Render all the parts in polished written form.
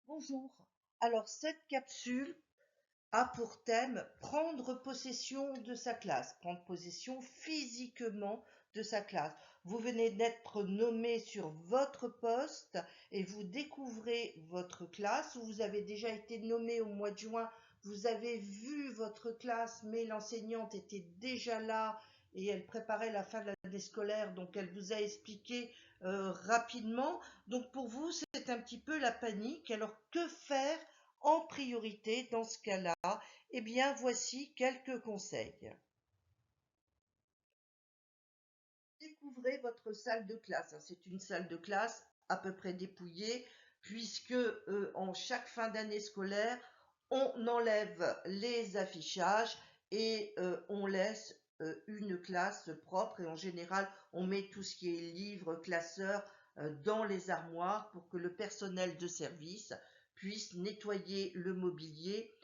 Bonjour. Alors, cette capsule a pour thème prendre possession de sa classe, prendre possession physiquement de sa classe. Vous venez d'être nommé sur votre poste et vous découvrez votre classe, ou vous avez déjà été nommé au mois de juin, vous avez vu votre classe, mais l'enseignante était déjà là et elle préparait la fin de l'année scolaire, donc elle vous a expliqué rapidement. Donc pour vous, c'est un petit peu la panique. Alors que faire en priorité dans ce cas-là? Eh bien, voici quelques conseils. Découvrez votre salle de classe. C'est une salle de classe à peu près dépouillée, puisque en chaque fin d'année scolaire, on enlève les affichages et on laisse une classe propre. Et en général, on met tout ce qui est livres, classeurs dans les armoires pour que le personnel de service puisse nettoyer le mobilier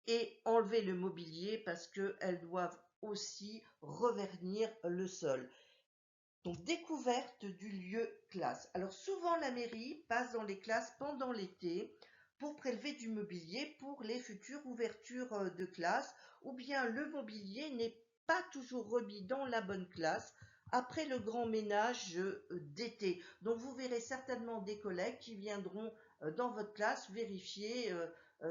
et enlever le mobilier parce qu'elles doivent aussi revernir le sol. Donc, découverte du lieu classe. Alors, souvent, la mairie passe dans les classes pendant l'été pour prélever du mobilier pour les futures ouvertures de classe, ou bien le mobilier n'est pas toujours remis dans la bonne classe après le grand ménage d'été. Donc, vous verrez certainement des collègues qui viendront dans votre classe vérifier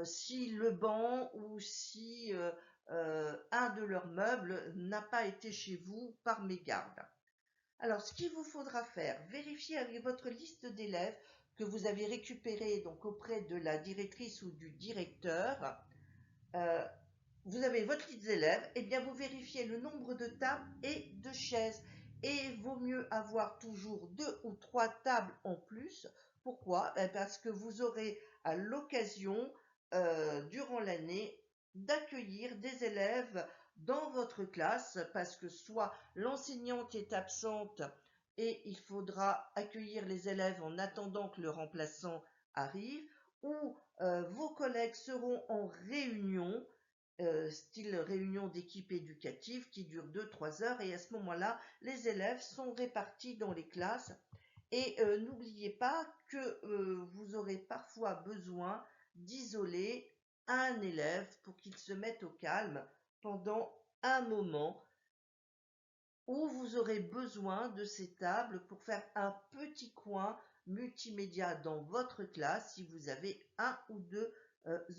si le banc ou si un de leurs meubles n'a pas été chez vous par mégarde. Alors, ce qu'il vous faudra faire, vérifier avec votre liste d'élèves que vous avez récupérée donc auprès de la directrice ou du directeur. Euh, vous avez votre liste d'élèves, et bien vous vérifiez le nombre de tables et de chaises. Et il vaut mieux avoir toujours 2 ou 3 tables en plus. Pourquoi? Parce que vous aurez à l'occasion, durant l'année, d'accueillir des élèves dans votre classe, parce que soit l'enseignante est absente et il faudra accueillir les élèves en attendant que le remplaçant arrive, ou vos collègues seront en réunion, style réunion d'équipe éducative qui dure 2 3 heures, et à ce moment-là, les élèves sont répartis dans les classes. Et n'oubliez pas que vous aurez parfois besoin d'isoler un élève pour qu'il se mette au calme pendant un moment, où vous aurez besoin de ces tables pour faire un petit coin multimédia dans votre classe si vous avez un ou deux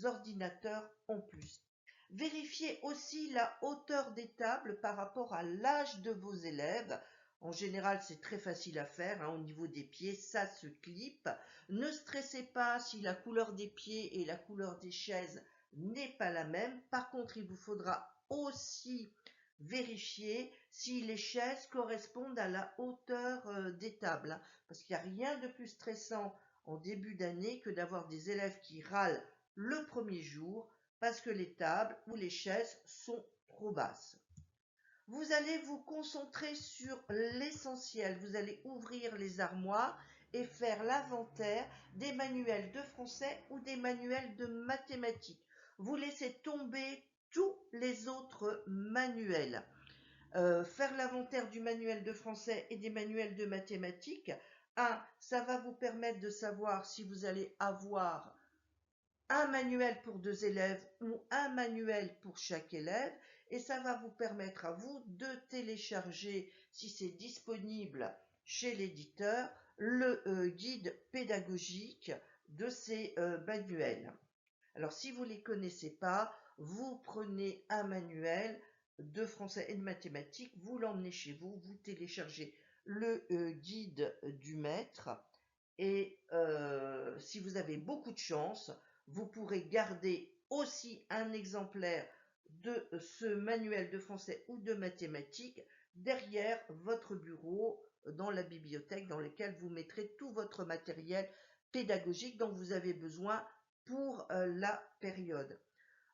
ordinateurs en plus. Vérifiez aussi la hauteur des tables par rapport à l'âge de vos élèves. En général, c'est très facile à faire, au niveau des pieds, ça se clip. Ne stressez pas si la couleur des pieds et la couleur des chaises n'est pas la même. Par contre, il vous faudra aussi vérifier si les chaises correspondent à la hauteur des tables, parce qu'il n'y a rien de plus stressant en début d'année que d'avoir des élèves qui râlent le premier jour parce que les tables ou les chaises sont trop basses. Vous allez vous concentrer sur l'essentiel. Vous allez ouvrir les armoires et faire l'inventaire des manuels de français ou des manuels de mathématiques. Vous laissez tomber tous les autres manuels. Faire l'inventaire du manuel de français et des manuels de mathématiques, ça va vous permettre de savoir si vous allez avoir un manuel pour 2 élèves ou un manuel pour chaque élève, et ça va vous permettre à vous de télécharger, si c'est disponible chez l'éditeur, le guide pédagogique de ces manuels. Alors si vous ne les connaissez pas, vous prenez un manuel de français et de mathématiques, vous l'emmenez chez vous, vous téléchargez le guide du maître, et si vous avez beaucoup de chance, vous pourrez garder aussi un exemplaire de ce manuel de français ou de mathématiques derrière votre bureau dans la bibliothèque, dans lequel vous mettrez tout votre matériel pédagogique dont vous avez besoin pour la période.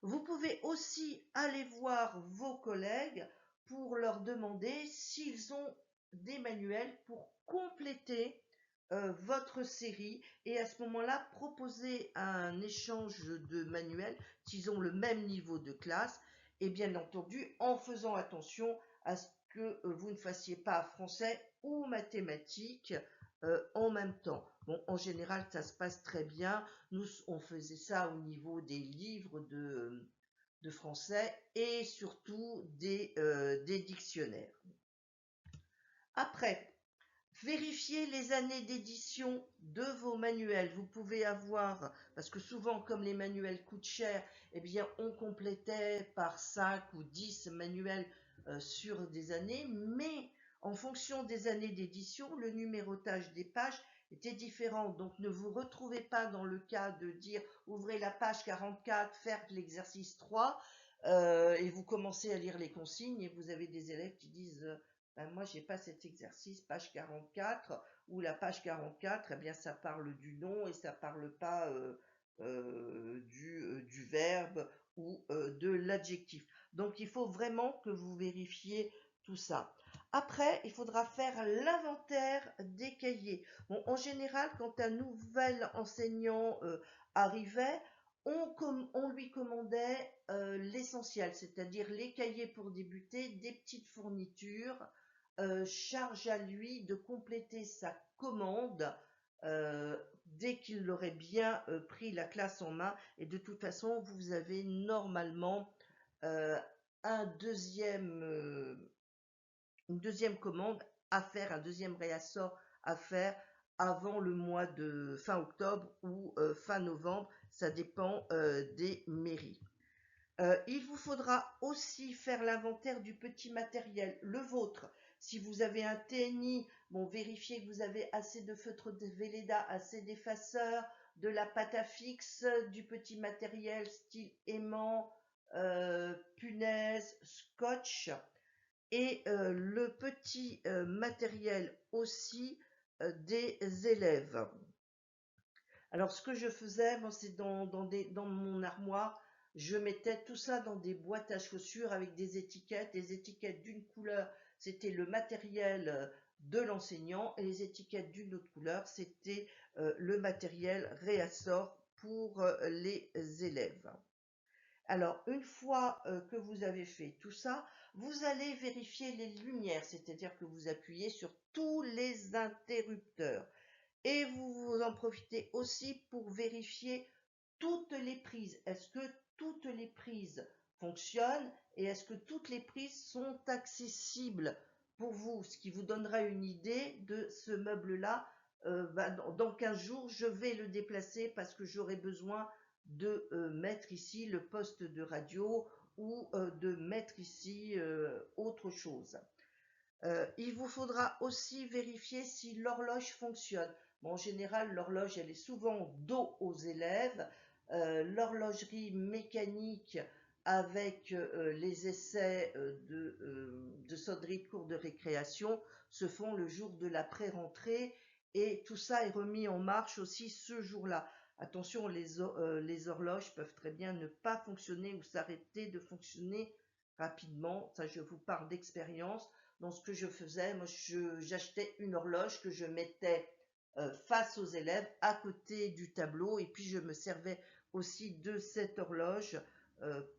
Vous pouvez aussi aller voir vos collègues pour leur demander s'ils ont des manuels pour compléter votre série, et à ce moment-là proposer un échange de manuels s'ils ont le même niveau de classe, et bien entendu en faisant attention à ce que vous ne fassiez pas français ou mathématiques en même temps. Bon, en général, ça se passe très bien. Nous, on faisait ça au niveau des livres de français et surtout des dictionnaires. Après, vérifiez les années d'édition de vos manuels. Vous pouvez avoir, parce que souvent, comme les manuels coûtent cher, eh bien, on complétait par 5 ou 10 manuels sur des années, mais en fonction des années d'édition, le numérotage des pages était différent. Donc, ne vous retrouvez pas dans le cas de dire ouvrez la page 44, faire l'exercice 3, et vous commencez à lire les consignes et vous avez des élèves qui disent ben moi, j'ai pas cet exercice, page 44, où la page 44, eh bien, ça parle du nom et ça parle pas du verbe ou de l'adjectif. Donc, il faut vraiment que vous vérifiez tout ça. Après, il faudra faire l'inventaire des cahiers. Bon, en général, quand un nouvel enseignant arrivait, on lui commandait l'essentiel, c'est-à-dire les cahiers pour débuter, des petites fournitures, charge à lui de compléter sa commande dès qu'il aurait bien pris la classe en main. Et de toute façon, vous avez normalement euh, un une deuxième commande à faire, un deuxième réassort à faire avant le mois de fin octobre ou fin novembre. Ça dépend des mairies. Il vous faudra aussi faire l'inventaire du petit matériel, le vôtre. Si vous avez un TNI, bon, vérifiez que vous avez assez de feutre de Velleda, assez d'effaceurs, de la pâte à fixe, du petit matériel style aimant, punaise, scotch, et le petit matériel aussi des élèves. Alors, ce que je faisais, moi, c'est dans mon armoire, je mettais tout ça dans des boîtes à chaussures avec des étiquettes. Les étiquettes d'une couleur, c'était le matériel de l'enseignant, et les étiquettes d'une autre couleur, c'était le matériel réassort pour les élèves. Alors, une fois que vous avez fait tout ça, vous allez vérifier les lumières, c'est-à-dire que vous appuyez sur tous les interrupteurs. Et vous en profitez aussi pour vérifier toutes les prises. Est-ce que toutes les prises fonctionnent et est-ce que toutes les prises sont accessibles pour vous? Ce qui vous donnera une idée de ce meuble-là. Dans 15 jours, je vais le déplacer parce que j'aurai besoin de mettre ici le poste de radio ou de mettre ici autre chose. Il vous faudra aussi vérifier si l'horloge fonctionne. Bon, en général, l'horloge, elle est souvent dos aux élèves. L'horlogerie mécanique avec les essais de sonnerie de cours de récréation se font le jour de la pré-rentrée et tout ça est remis en marche aussi ce jour-là. Attention, les horloges peuvent très bien ne pas fonctionner ou s'arrêter de fonctionner rapidement. Ça, je vous parle d'expérience. Donc, ce que je faisais, moi, j'achetais une horloge que je mettais face aux élèves, à côté du tableau, et puis je me servais aussi de cette horloge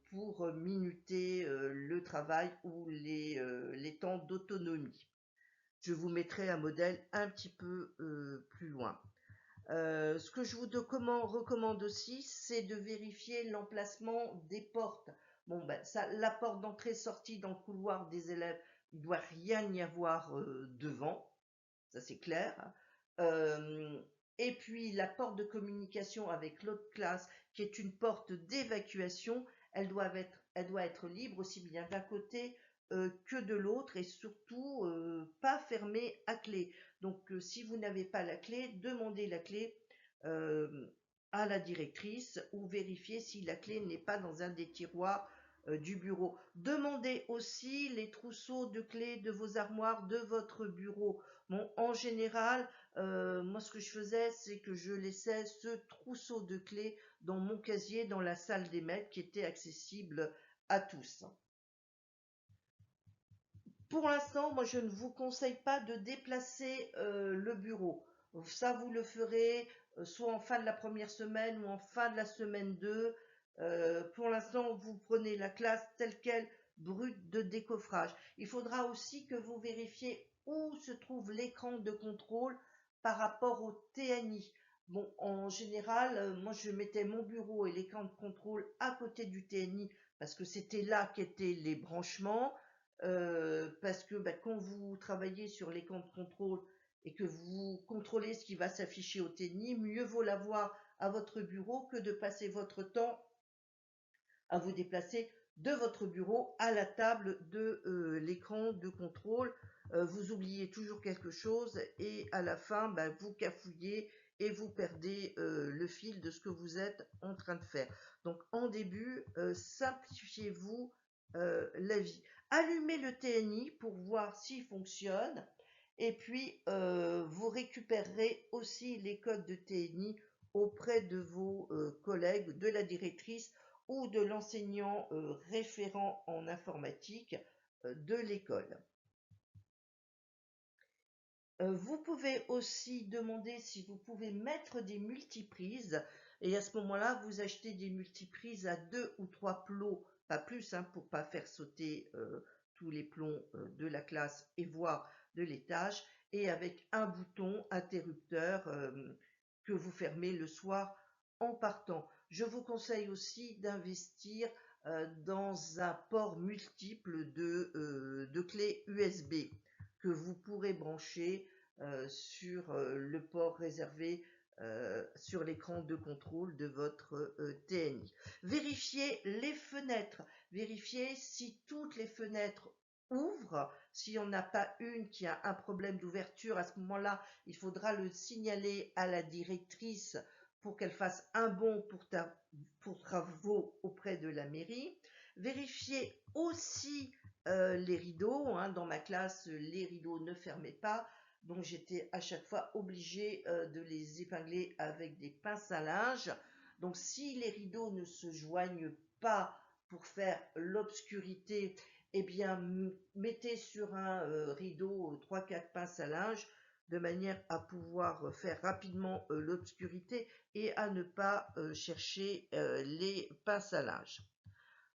pour minuter le travail ou les temps d'autonomie. Je vous mettrai un modèle un petit peu plus loin. Ce que je vous recommande aussi, c'est de vérifier l'emplacement des portes. Bon, ben, ça, la porte d'entrée-sortie dans le couloir des élèves, il ne doit rien y avoir devant, ça c'est clair. Euh, et puis la porte de communication avec l'autre classe, qui est une porte d'évacuation, elle doit être libre aussi bien d'un côté que de l'autre et surtout pas fermée à clé. Donc si vous n'avez pas la clé, demandez la clé euh, à la directrice ou vérifiez si la clé n'est pas dans un des tiroirs du bureau. Demandez aussi les trousseaux de clés de vos armoires de votre bureau. Bon, en général, moi ce que je faisais, c'est que je laissais ce trousseau de clés dans mon casier dans la salle des maîtres qui était accessible à tous. Pour l'instant, moi je ne vous conseille pas de déplacer le bureau. Ça, vous le ferez soit en fin de la première semaine ou en fin de la semaine 2. Pour l'instant, vous prenez la classe telle quelle, brute de décoffrage. Il faudra aussi que vous vérifiez où se trouve l'écran de contrôle par rapport au TNI. Bon, en général, moi je mettais mon bureau et l'écran de contrôle à côté du TNI parce que c'était là qu'étaient les branchements. Parce que quand vous travaillez sur l'écran de contrôle et que vous contrôlez ce qui va s'afficher au TNI, mieux vaut l'avoir à votre bureau que de passer votre temps à vous déplacer de votre bureau à la table de l'écran de contrôle. Vous oubliez toujours quelque chose et à la fin, vous cafouillez et vous perdez le fil de ce que vous êtes en train de faire. Donc en début, simplifiez-vous la vie. Allumez le TNI pour voir s'il fonctionne et puis vous récupérerez aussi les codes de TNI auprès de vos collègues, de la directrice ou de l'enseignant référent en informatique de l'école. Vous pouvez aussi demander si vous pouvez mettre des multiprises et à ce moment-là, vous achetez des multiprises à 2 ou 3 plots, pas plus, pour pas faire sauter tous les plombs de la classe et voire de l'étage, et avec un bouton interrupteur que vous fermez le soir en partant. Je vous conseille aussi d'investir dans un port multiple de clés USB que vous pourrez brancher sur le port réservé sur l'écran de contrôle de votre TNI. Vérifiez les fenêtres. Vérifiez si toutes les fenêtres ouvrent. S'il n'y en a pas une qui a un problème d'ouverture, à ce moment-là, il faudra le signaler à la directrice pour qu'elle fasse un bon pour travaux auprès de la mairie. Vérifiez aussi les rideaux. Dans ma classe, les rideaux ne fermaient pas. Donc j'étais à chaque fois obligée de les épingler avec des pinces à linge. Donc si les rideaux ne se joignent pas pour faire l'obscurité, eh bien mettez sur un rideau 3-4 pinces à linge de manière à pouvoir faire rapidement l'obscurité et à ne pas chercher les pinces à linge.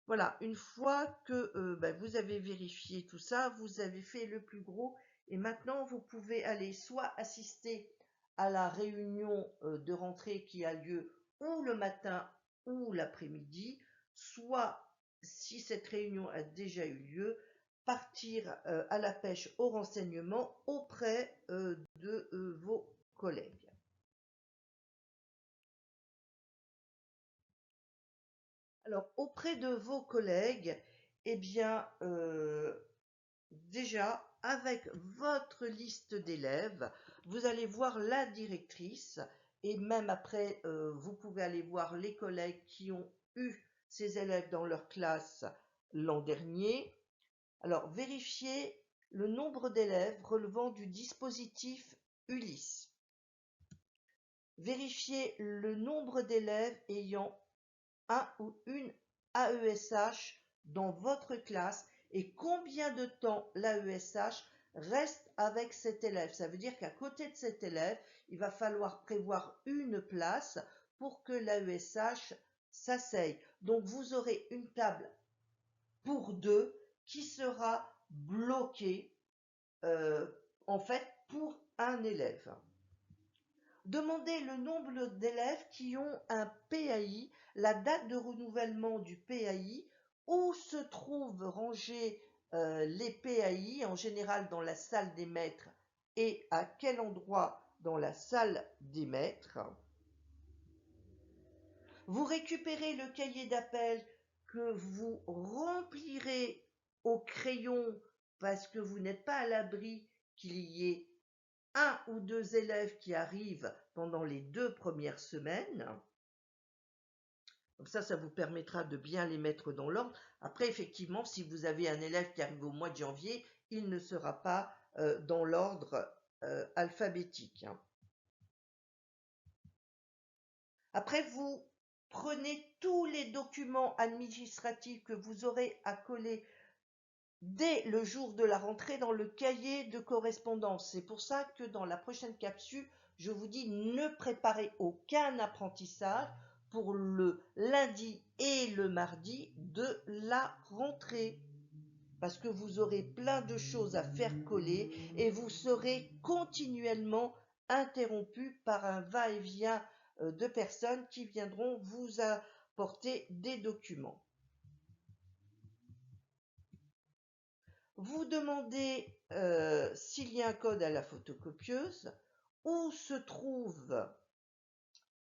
Voilà, une fois que vous avez vérifié tout ça, vous avez fait le plus gros et maintenant vous pouvez aller soit assister à la réunion de rentrée qui a lieu ou le matin ou l'après-midi, soit si cette réunion a déjà eu lieu, partir à la pêche au renseignement auprès de vos collègues. Alors, auprès de vos collègues, eh bien, déjà, avec votre liste d'élèves, vous allez voir la directrice et même après, vous pouvez aller voir les collègues qui ont eu ces élèves dans leur classe l'an dernier. Alors, vérifiez le nombre d'élèves relevant du dispositif Ulysse. Vérifiez le nombre d'élèves ayant un ou une AESH dans votre classe et combien de temps l'AESH reste avec cet élève. Ça veut dire qu'à côté de cet élève, il va falloir prévoir une place pour que l'AESH s'asseye. Donc vous aurez une table pour deux qui sera bloquée en fait pour un élève. Demandez le nombre d'élèves qui ont un PAI, la date de renouvellement du PAI, où se trouvent rangés les PAI, en général dans la salle des maîtres, et à quel endroit dans la salle des maîtres. Vous récupérez le cahier d'appel que vous remplirez au crayon parce que vous n'êtes pas à l'abri qu'il y ait un ou deux élèves qui arrivent pendant les 2 premières semaines. Comme ça vous permettra de bien les mettre dans l'ordre. Après, effectivement, si vous avez un élève qui arrive au mois de janvier, il ne sera pas dans l'ordre alphabétique. Après, vous prenez tous les documents administratifs que vous aurez à coller dès le jour de la rentrée dans le cahier de correspondance. C'est pour ça que dans la prochaine capsule, je vous dis ne préparez aucun apprentissage pour le lundi et le mardi de la rentrée. Parce que vous aurez plein de choses à faire coller et vous serez continuellement interrompu par un va-et-vient de personnes qui viendront vous apporter des documents. Vous demandez s'il y a un code à la photocopieuse, où se trouve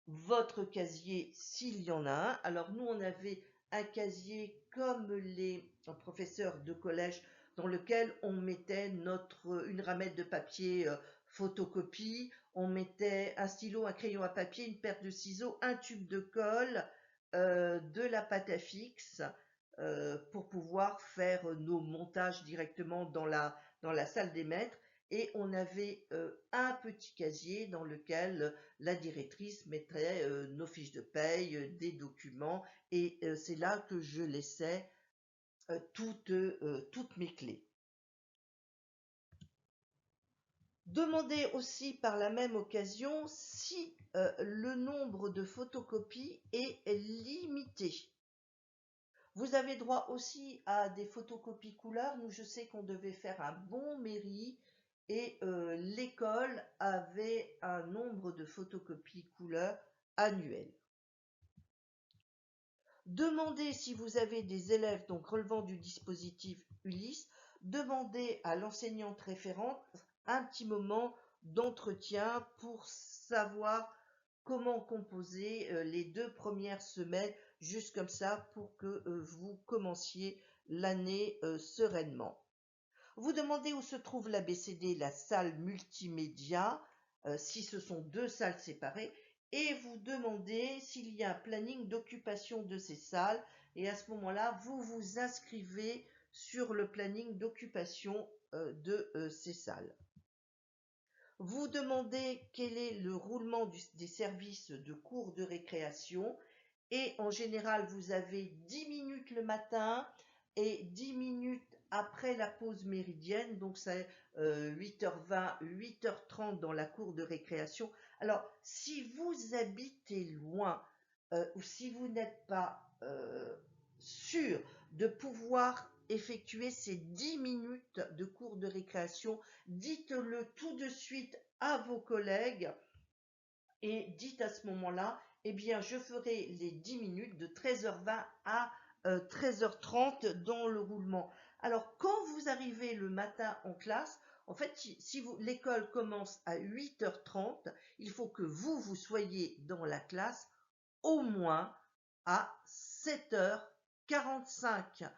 votre casier s'il y en a un. Alors nous, on avait un casier comme les professeurs de collège dans lequel on mettait une ramette de papier photocopie, on mettait un stylo, un crayon à papier, une paire de ciseaux, un tube de colle, de la pâte à fixe pour pouvoir faire nos montages directement dans la salle des maîtres. Et on avait un petit casier dans lequel la directrice mettrait nos fiches de paye, des documents, et c'est là que je laissais toutes mes clés. Demandez aussi par la même occasion si le nombre de photocopies est limité. Vous avez droit aussi à des photocopies couleurs. Nous, je sais qu'on devait faire un bon mairie et l'école avait un nombre de photocopies couleurs annuel. Demandez si vous avez des élèves donc relevant du dispositif Ulysse, demandez à l'enseignante référente un petit moment d'entretien pour savoir comment composer les 2 premières semaines, juste comme ça, pour que vous commenciez l'année sereinement. Vous demandez où se trouve l'ABCD, la salle multimédia, si ce sont 2 salles séparées, et vous demandez s'il y a un planning d'occupation de ces salles, et à ce moment-là, vous vous inscrivez sur le planning d'occupation de ces salles. Vous demandez quel est le roulement des services de cours de récréation, et en général, vous avez 10 minutes le matin et 10 minutes après la pause méridienne, donc c'est 8h20, 8h30 dans la cour de récréation. Alors, si vous habitez loin ou si vous n'êtes pas sûr de pouvoir effectuer ces 10 minutes de cours de récréation, dites-le tout de suite à vos collègues et dites à ce moment-là, eh bien, je ferai les 10 minutes de 13h20 à 13h30 dans le roulement. Alors, quand vous arrivez le matin en classe, en fait, si l'école commence à 8h30, il faut que vous soyez dans la classe au moins à 7h45.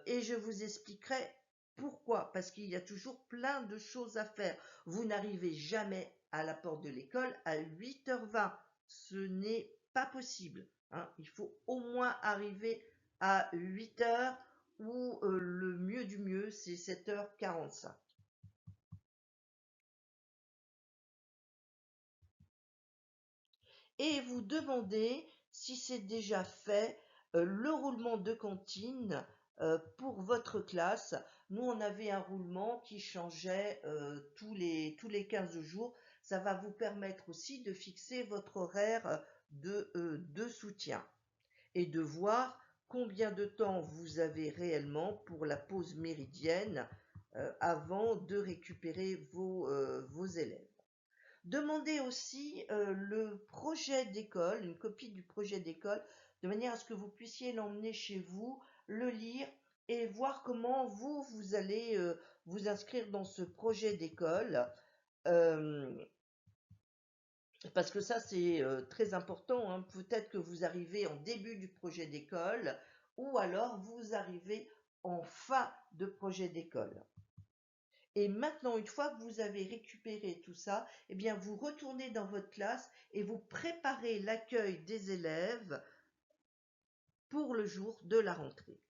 Et je vous expliquerai pourquoi. Parce qu'il y a toujours plein de choses à faire. Vous n'arrivez jamais à la porte de l'école à 8h20. Ce n'est pas possible. Hein. Il faut au moins arriver à 8h ou le mieux du mieux, c'est 7h45. Et vous demandez si c'est déjà fait le roulement de cantine pour votre classe. Nous, on avait un roulement qui changeait tous les 15 jours. Ça va vous permettre aussi de fixer votre horaire de soutien et de voir combien de temps vous avez réellement pour la pause méridienne avant de récupérer vos élèves. Demandez aussi le projet d'école, une copie du projet d'école, de manière à ce que vous puissiez l'emmener chez vous, le lire et voir comment vous allez vous inscrire dans ce projet d'école. Parce que ça, c'est très important. Hein. Peut-être que vous arrivez en début du projet d'école ou alors vous arrivez en fin de projet d'école. Et maintenant, une fois que vous avez récupéré tout ça, eh bien, vous retournez dans votre classe et vous préparez l'accueil des élèves pour le jour de la rentrée.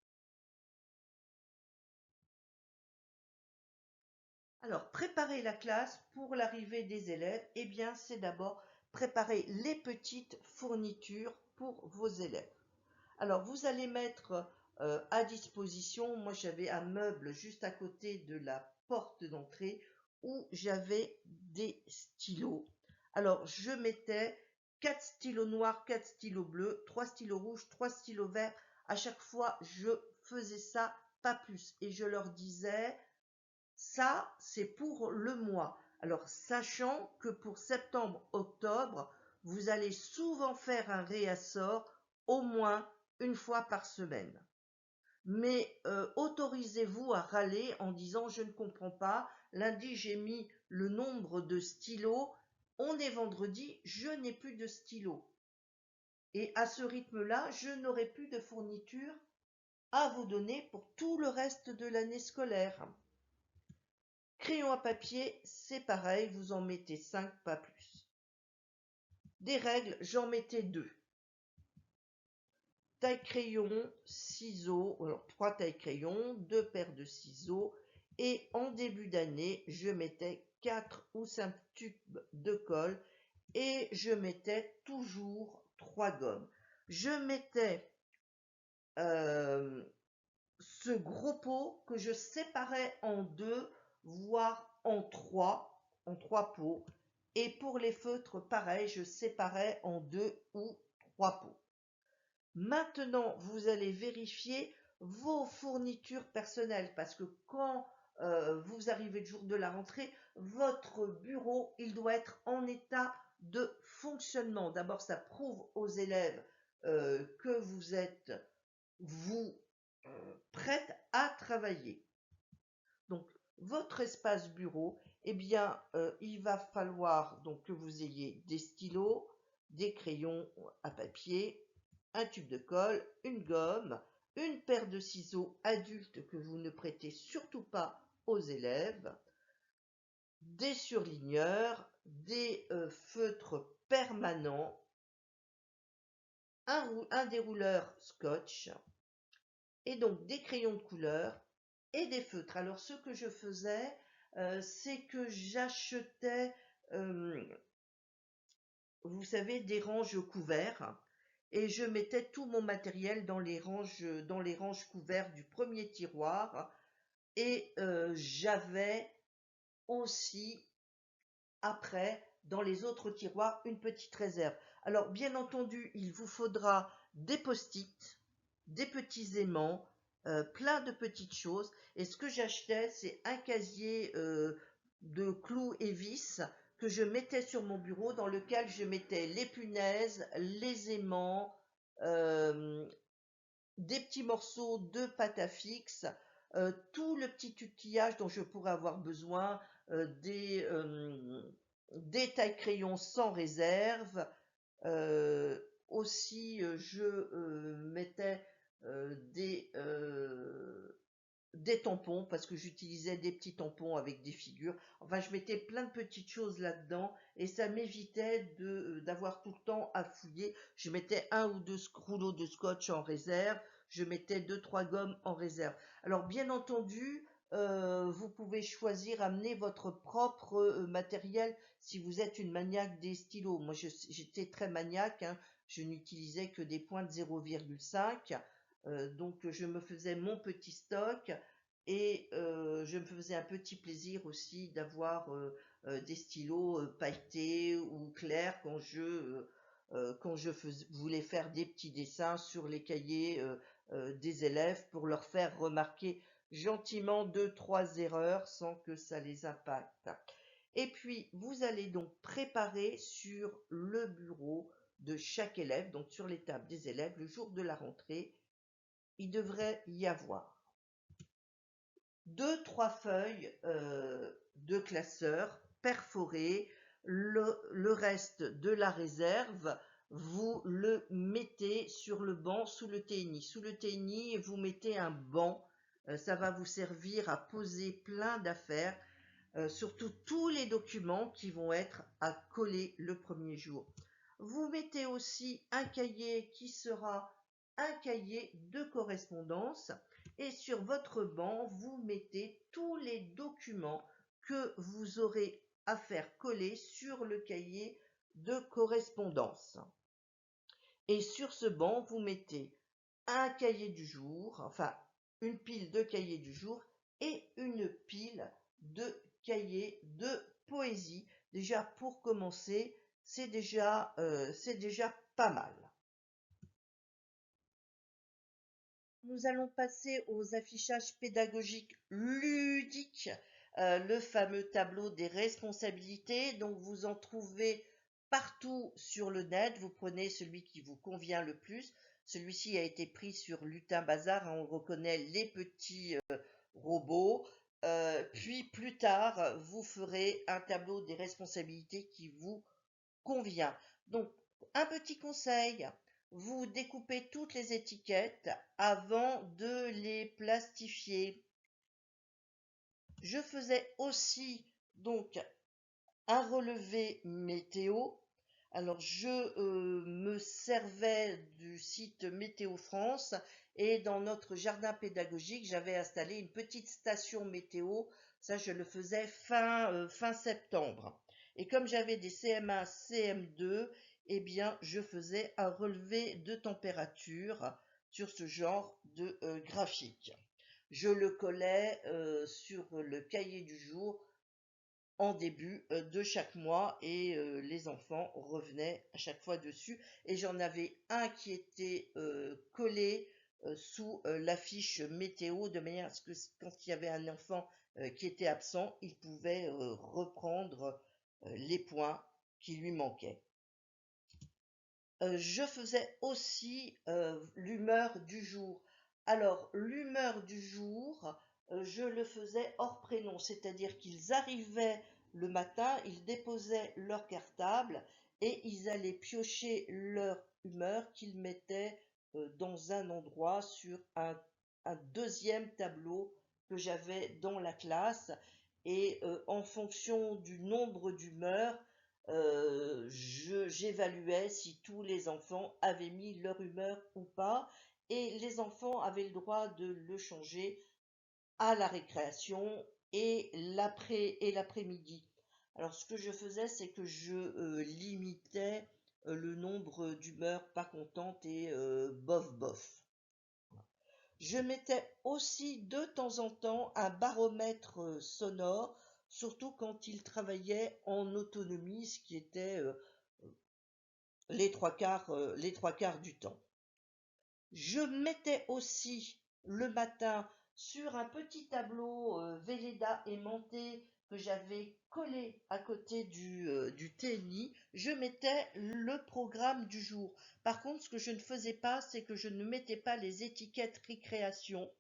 Alors, préparer la classe pour l'arrivée des élèves, eh bien, c'est d'abord préparer les petites fournitures pour vos élèves. Alors, vous allez mettre à disposition, moi j'avais un meuble juste à côté de la porte d'entrée où j'avais des stylos. Alors, je mettais 4 stylos noirs, 4 stylos bleus, 3 stylos rouges, 3 stylos verts. À chaque fois, je faisais ça, pas plus. Et je leur disais, ça, c'est pour le mois. Alors, sachant que pour septembre-octobre, vous allez souvent faire un réassort au moins une fois par semaine. Mais autorisez-vous à râler en disant je ne comprends pas, lundi j'ai mis le nombre de stylos, on est vendredi, je n'ai plus de stylos. Et à ce rythme-là, je n'aurai plus de fourniture à vous donner pour tout le reste de l'année scolaire. Crayon à papier, c'est pareil, vous en mettez 5, pas plus. Des règles, j'en mettais 2. Taille crayon, ciseaux, alors 3 tailles crayon, 2 paires de ciseaux, et en début d'année, je mettais 4 ou 5 tubes de colle, et je mettais toujours 3 gommes. Je mettais ce gros pot que je séparais en 2, voire en 3 pots. Et pour les feutres, pareil, je séparais en 2 ou 3 pots. Maintenant, vous allez vérifier vos fournitures personnelles parce que quand vous arrivez le jour de la rentrée, votre bureau, il doit être en état de fonctionnement. D'abord, ça prouve aux élèves que vous êtes, vous, prête à travailler. Donc, votre espace bureau, eh bien, il va falloir donc que vous ayez des stylos, des crayons à papier, un tube de colle, une gomme, une paire de ciseaux adultes que vous ne prêtez surtout pas aux élèves, des surligneurs, des feutres permanents, un dérouleur scotch, et donc des crayons de couleur et des feutres. Alors ce que je faisais, c'est que j'achetais, vous savez, des ranges couverts et je mettais tout mon matériel dans les ranges couverts du premier tiroir et j'avais aussi après dans les autres tiroirs une petite réserve. Alors bien entendu, il vous faudra des post-it, des petits aimants, plein de petites choses. Et ce que j'achetais, c'est un casier de clous et vis que je mettais sur mon bureau dans lequel je mettais les punaises, les aimants, euh, des petits morceaux de pâte à fixe, tout le petit outillage dont je pourrais avoir besoin, des tailles-crayons sans réserve. Aussi, je mettais des tampons parce que j'utilisais des petits tampons avec des figures. Enfin, je mettais plein de petites choses là-dedans et ça m'évitait d'avoir tout le temps à fouiller. Je mettais 1 ou 2 rouleaux de scotch en réserve. Je mettais 2-3 gommes en réserve. Alors, bien entendu, vous pouvez choisir, amener votre propre matériel si vous êtes une maniaque des stylos. Moi, j'étais très maniaque, hein. Je n'utilisais que des pointes 0,5. Donc je me faisais mon petit stock et je me faisais un petit plaisir aussi d'avoir des stylos pailletés ou clairs quand je voulais faire des petits dessins sur les cahiers des élèves pour leur faire remarquer gentiment 2-3 erreurs sans que ça les impacte. Et puis vous allez donc préparer sur le bureau de chaque élève, donc sur les tables des élèves, le jour de la rentrée, il devrait y avoir 2-3 feuilles de classeurs perforées. Le reste de la réserve, vous le mettez sur le banc sous le TNI. Sous le TNI, vous mettez un banc. Ça va vous servir à poser plein d'affaires, surtout tous les documents qui vont être à coller le premier jour. Vous mettez aussi un cahier qui sera un cahier de correspondance et sur votre banc, vous mettez tous les documents que vous aurez à faire coller sur le cahier de correspondance. Et sur ce banc, vous mettez un cahier du jour, enfin une pile de cahiers du jour et une pile de cahiers de poésie. Déjà pour commencer, c'est déjà pas mal. Nous allons passer aux affichages pédagogiques ludiques. le fameux tableau des responsabilités. Donc vous en trouvez partout sur le net. Vous prenez celui qui vous convient le plus. Celui-ci a été pris sur Lutin Bazar, hein, on reconnaît les petits robots. Puis plus tard, vous ferez un tableau des responsabilités qui vous convient. Donc, un petit conseil, vous découpez toutes les étiquettes avant de les plastifier. Je faisais aussi donc un relevé météo. Alors je me servais du site Météo France et dans notre jardin pédagogique, j'avais installé une petite station météo. Ça, je le faisais fin septembre. Et comme j'avais des CM1, CM2, eh bien, je faisais un relevé de température sur ce genre de graphique. Je le collais sur le cahier du jour en début de chaque mois et les enfants revenaient à chaque fois dessus et j'en avais un qui était collé sous l'affiche météo de manière à ce que quand il y avait un enfant qui était absent, il pouvait reprendre les points qui lui manquaient. Je faisais aussi l'humeur du jour. Alors, l'humeur du jour, je le faisais hors prénom, c'est-à-dire qu'ils arrivaient le matin, ils déposaient leur cartable et ils allaient piocher leur humeur qu'ils mettaient dans un endroit sur un deuxième tableau que j'avais dans la classe. Et en fonction du nombre d'humeurs, j'évaluais si tous les enfants avaient mis leur humeur ou pas, et les enfants avaient le droit de le changer à la récréation et l'après-midi. Alors ce que je faisais, c'est que je limitais le nombre d'humeurs pas contentes et bof bof. Je mettais aussi de temps en temps un baromètre sonore, surtout quand ils travaillaient en autonomie, ce qui était les trois quarts du temps. Je mettais aussi le matin sur un petit tableau Velleda aimanté que j'avais collé à côté du TNI, je mettais le programme du jour. Par contre, ce que je ne faisais pas, c'est que je ne mettais pas les étiquettes récréation.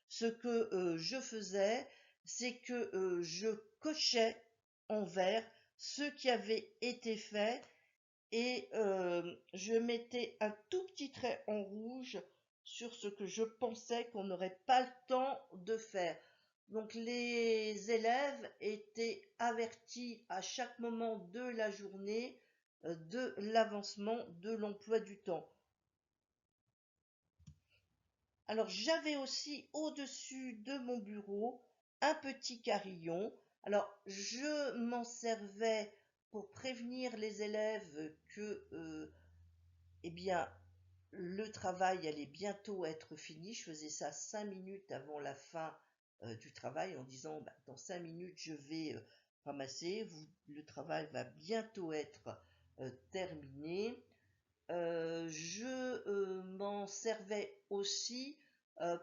Ce que je faisais, c'est que je cochais en vert ce qui avait été fait et je mettais un tout petit trait en rouge sur ce que je pensais qu'on n'aurait pas le temps de faire. Donc les élèves étaient avertis à chaque moment de la journée de l'avancement de l'emploi du temps. Alors j'avais aussi au-dessus de mon bureau un petit carillon. Alors je m'en servais pour prévenir les élèves que eh bien, le travail allait bientôt être fini. Je faisais ça 5 minutes avant la fin du travail en disant bah, dans 5 minutes je vais ramasser, le travail va bientôt être terminé. Je m'en servais aussi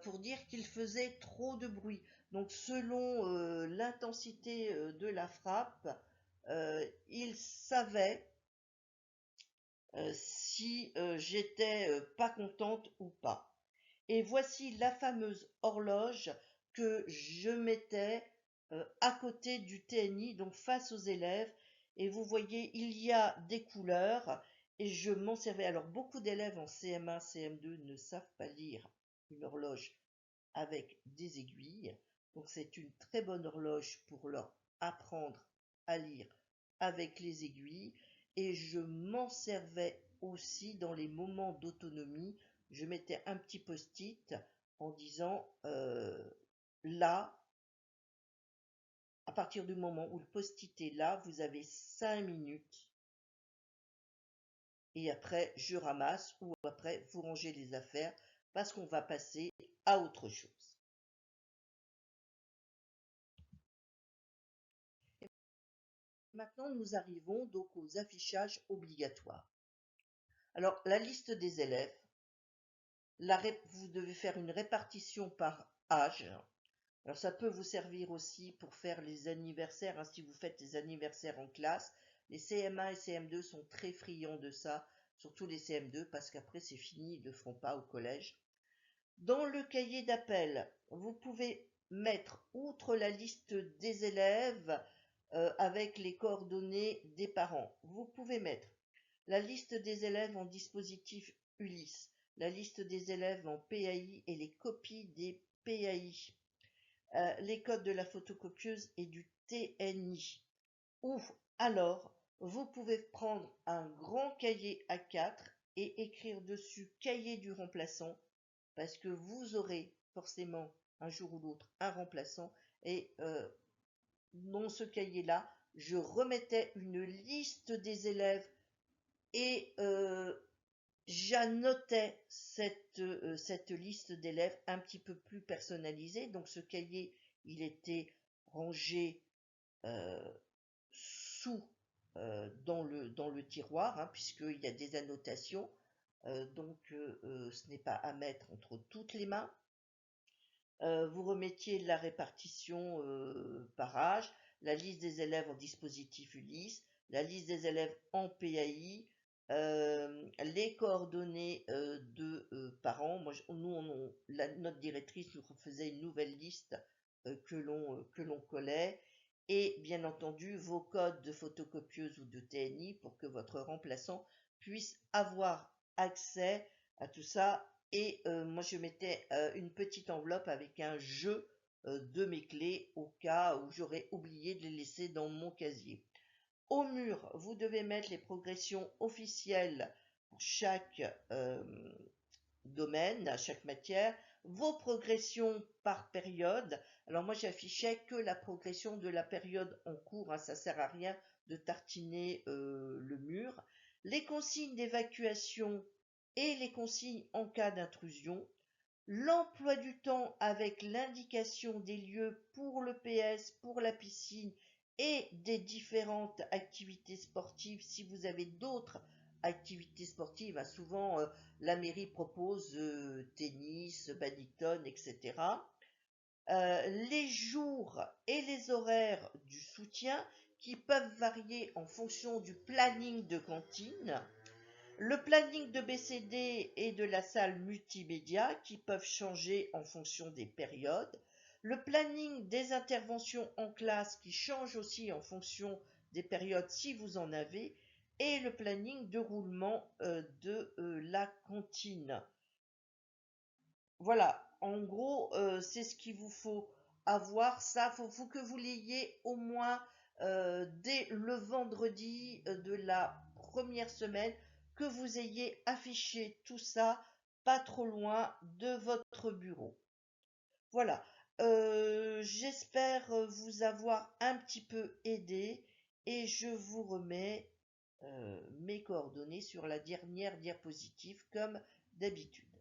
pour dire qu'il faisait trop de bruit. Donc selon l'intensité de la frappe, il savait si j'étais pas contente ou pas. Et voici la fameuse horloge que je mettais à côté du TNI, donc face aux élèves. Et vous voyez, il y a des couleurs et je m'en servais. Alors beaucoup d'élèves en CM1, CM2 ne savent pas lire une horloge avec des aiguilles. Donc c'est une très bonne horloge pour leur apprendre à lire avec les aiguilles. Et je m'en servais aussi dans les moments d'autonomie. Je mettais un petit post-it en disant là, à partir du moment où le post-it est là, vous avez 5 minutes. Et après, je ramasse ou après, vous rangez les affaires parce qu'on va passer à autre chose. Maintenant, nous arrivons donc aux affichages obligatoires. Alors, la liste des élèves, vous devez faire une répartition par âge. Alors ça peut vous servir aussi pour faire les anniversaires, hein, si vous faites les anniversaires en classe. Les CM1 et CM2 sont très friands de ça, surtout les CM2, parce qu'après c'est fini, ils ne le feront pas au collège. Dans le cahier d'appel, vous pouvez mettre, outre la liste des élèves avec les coordonnées des parents, vous pouvez mettre la liste des élèves en dispositif Ulysse, la liste des élèves en PAI et les copies des PAI, les codes de la photocopieuse et du TNI. Ou alors, vous pouvez prendre un grand cahier A4 et écrire dessus cahier du remplaçant, parce que vous aurez forcément un jour ou l'autre un remplaçant. Et dans ce cahier-là, je remettais une liste des élèves et j'annotais cette liste d'élèves un petit peu plus personnalisée. Donc ce cahier, il était rangé euh, sous dans le tiroir, hein, puisqu'il y a des annotations. Donc ce n'est pas à mettre entre toutes les mains. Vous remettiez la répartition par âge, la liste des élèves en dispositif Ulysse, la liste des élèves en PAI, les coordonnées de parents. Notre directrice nous faisait une nouvelle liste que l'on collait, et bien entendu vos codes de photocopieuse ou de TNI pour que votre remplaçant puisse avoir accès à tout ça. Et moi, je mettais une petite enveloppe avec un jeu de mes clés au cas où j'aurais oublié de les laisser dans mon casier. Au mur, vous devez mettre les progressions officielles pour chaque domaine, à chaque matière, vos progressions par période. Alors moi, j'affichais que la progression de la période en cours, hein, ça sert à rien de tartiner le mur. Les consignes d'évacuation et les consignes en cas d'intrusion, l'emploi du temps avec l'indication des lieux pour le PS, pour la piscine et des différentes activités sportives. Si vous avez d'autres activités sportives, hein, souvent la mairie propose tennis, badminton, etc. Les jours et les horaires du soutien qui peuvent varier en fonction du planning de cantine, le planning de BCD et de la salle multimédia qui peuvent changer en fonction des périodes, le planning des interventions en classe qui change aussi en fonction des périodes si vous en avez, et le planning de roulement de la cantine. Voilà, en gros, c'est ce qu'il vous faut avoir. Ça, faut que vous l'ayez au moins dès le vendredi de la première semaine, que vous ayez affiché tout ça pas trop loin de votre bureau. Voilà, j'espère vous avoir un petit peu aidé, et je vous remets mes coordonnées sur la dernière diapositive comme d'habitude.